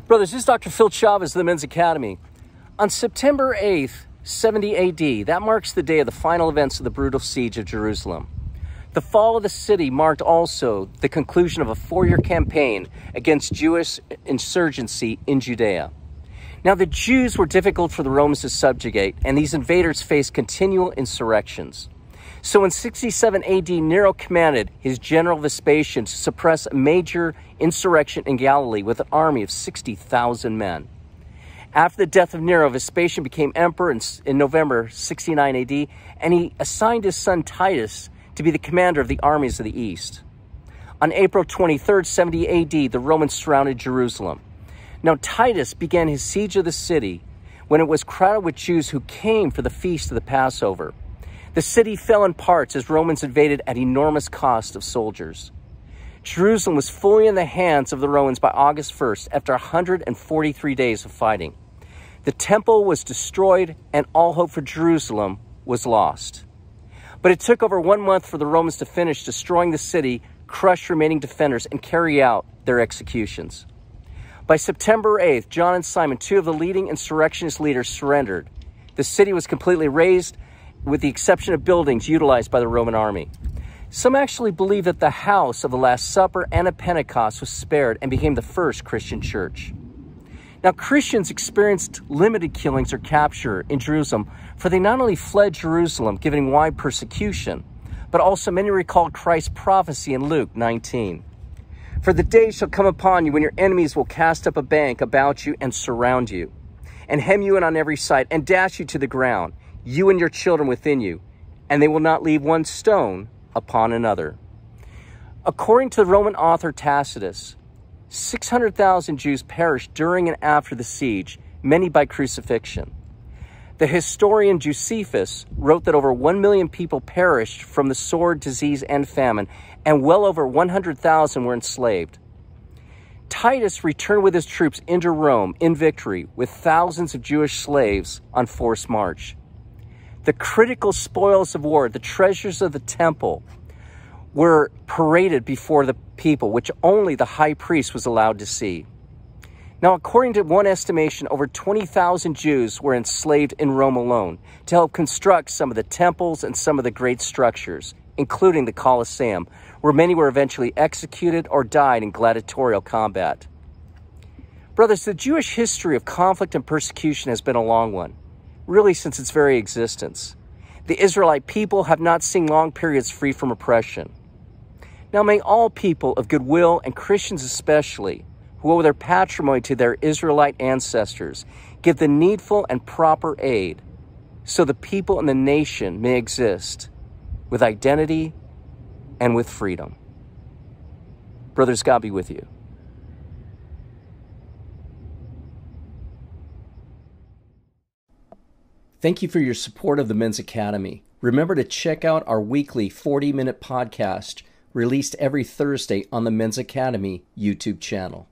Brothers, this is Dr. Phil Chavez of the Men's Academy. On September 8th, 70 AD, that marks the day of the final events of the brutal siege of Jerusalem. The fall of the city marked also the conclusion of a 4-year campaign against Jewish insurgency in Judea. Now, the Jews were difficult for the Romans to subjugate, and these invaders faced continual insurrections. So in 67 AD, Nero commanded his general Vespasian to suppress a major insurrection in Galilee with an army of 60,000 men. After the death of Nero, Vespasian became emperor in November 69 AD, and he assigned his son Titus to be the commander of the armies of the east. On April 23rd, 70 AD, the Romans surrounded Jerusalem. Now Titus began his siege of the city when it was crowded with Jews who came for the feast of the Passover. The city fell in parts as Romans invaded at enormous cost of soldiers. Jerusalem was fully in the hands of the Romans by August 1st after 143 days of fighting. The temple was destroyed and all hope for Jerusalem was lost. But it took over 1 month for the Romans to finish destroying the city, crush remaining defenders, and carry out their executions. By September 8th, John and Simon, 2 of the leading insurrectionist leaders, surrendered. The city was completely razed, with the exception of buildings utilized by the Roman army. Some actually believe that the house of the Last Supper and of Pentecost was spared and became the first Christian church. Now, Christians experienced limited killings or capture in Jerusalem, for they not only fled Jerusalem, giving wide persecution, but also many recalled Christ's prophecy in Luke 19. For the day shall come upon you when your enemies will cast up a bank about you and surround you, and hem you in on every side, and dash you to the ground, you and your children within you, and they will not leave one stone upon another. According to the Roman author Tacitus, 600,000 Jews perished during and after the siege, many by crucifixion. The historian Josephus wrote that over 1 million people perished from the sword, disease, and famine, and well over 100,000 were enslaved. Titus returned with his troops into Rome in victory with thousands of Jewish slaves on forced march. The critical spoils of war, the treasures of the temple, were paraded before the people, which only the high priest was allowed to see. Now, according to one estimation, over 20,000 Jews were enslaved in Rome alone to help construct some of the temples and some of the great structures, including the Colosseum, where many were eventually executed or died in gladiatorial combat. Brothers, the Jewish history of conflict and persecution has been a long one, really since its very existence. The Israelite people have not seen long periods free from oppression. Now may all people of goodwill, and Christians especially, who owe their patrimony to their Israelite ancestors, give the needful and proper aid so the people and the nation may exist with identity and with freedom. Brothers, God be with you. Thank you for your support of the Men's Academy. Remember to check out our weekly 40-minute podcast released every Thursday on the Men's Academy YouTube channel.